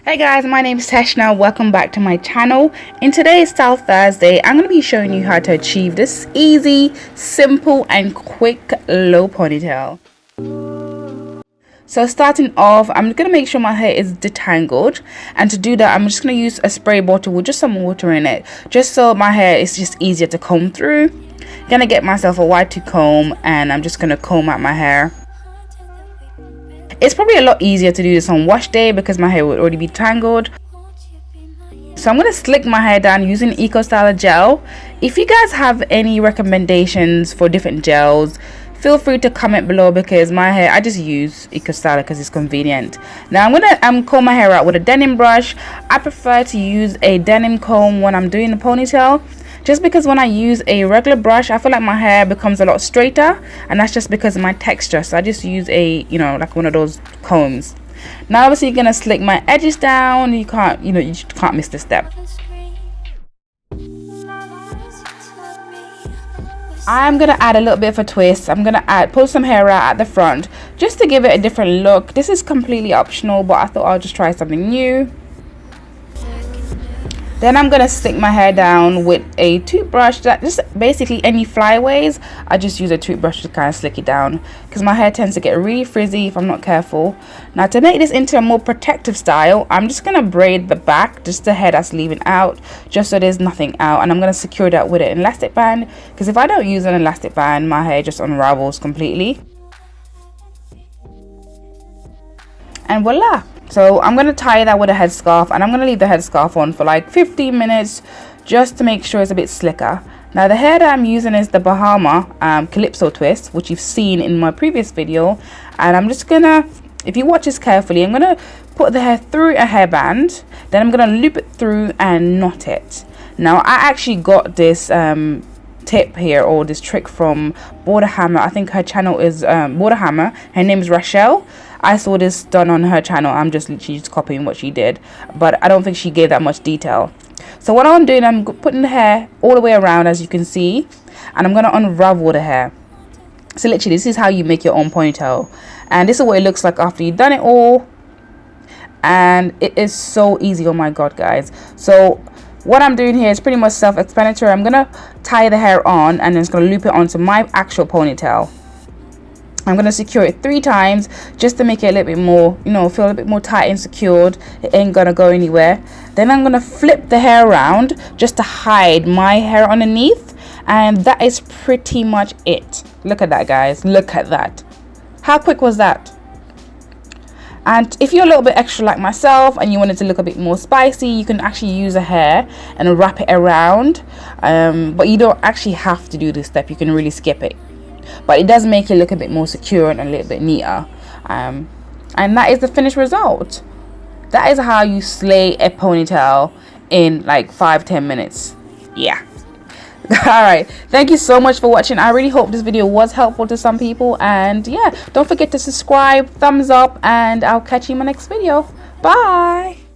Hey guys, my name is Teshna. Welcome back to my channel. In today's Style Thursday, I'm going to be showing you how to achieve this easy, simple and quick low ponytail. So starting off, I'm going to make sure my hair is detangled, and to do that I'm just going to use a spray bottle with just some water in it, just so my hair is just easier to comb through. Gonna get myself a wide tooth comb and I'm just going to comb out my hair. It's probably a lot easier to do this on wash day because my hair would already be tangled. So I'm going to slick my hair down using Eco Styler gel. If you guys have any recommendations for different gels, feel free to comment below, because my hair, I just use Eco Styler because it's convenient. Now I'm going to comb my hair out with a denim brush. I prefer to use a denim comb when I'm doing the ponytail, just because when I use a regular brush I feel like my hair becomes a lot straighter, and that's just because of my texture. So I just use a, like one of those combs. Now obviously you're gonna slick my edges down. You can't miss this step. I'm gonna add a little bit of a twist. I'm gonna pull some hair out at the front just to give it a different look. This is completely optional, but I thought I'll just try something new. Then I'm going to stick my hair down with a toothbrush. That just basically any flyaways, I just use a toothbrush to kind of slick it down, because my hair tends to get really frizzy if I'm not careful. Now to make this into a more protective style, I'm just going to braid the back, just the hair that's leaving out, just so there's nothing out. And I'm going to secure that with an elastic band, because if I don't use an elastic band, my hair just unravels completely. And voila! So I'm going to tie that with a headscarf, and I'm going to leave the headscarf on for like 15 minutes just to make sure it's a bit slicker. Now the hair that I'm using is the Bahama Calypso twist, which you've seen in my previous video. And I'm just going to, if you watch this carefully, I'm going to put the hair through a hairband. Then I'm going to loop it through and knot it. Now I actually got this tip here, or this trick, from Border Hammer. I think her channel is Border Hammer. Her name is Rachelle. I saw this done on her channel. I'm just literally just copying what she did, but I don't think she gave that much detail. So what I'm doing, I'm putting the hair all the way around, as you can see, and I'm going to unravel the hair. So literally this is how you make your own ponytail, and this is what it looks like after you've done it all. And it is so easy. Oh my god, guys. So what I'm doing here is pretty much self-explanatory. I'm going to tie the hair on, and then it's going to loop it onto my actual ponytail. I'm going to secure it 3 times just to make it a little bit more, feel a bit more tight and secured. It ain't going to go anywhere. Then I'm going to flip the hair around just to hide my hair underneath. And that is pretty much it. Look at that, guys. Look at that. How quick was that? And if you're a little bit extra like myself and you want it to look a bit more spicy, you can actually use a hair and wrap it around. But you don't actually have to do this step. You can really skip it. But it does make it look a bit more secure and a little bit neater. And that is the finished result. That is how you slay a ponytail in like 5-10 minutes. Yeah. Alright, thank you so much for watching. I really hope this video was helpful to some people. And yeah, don't forget to subscribe, thumbs up, and I'll catch you in my next video. Bye.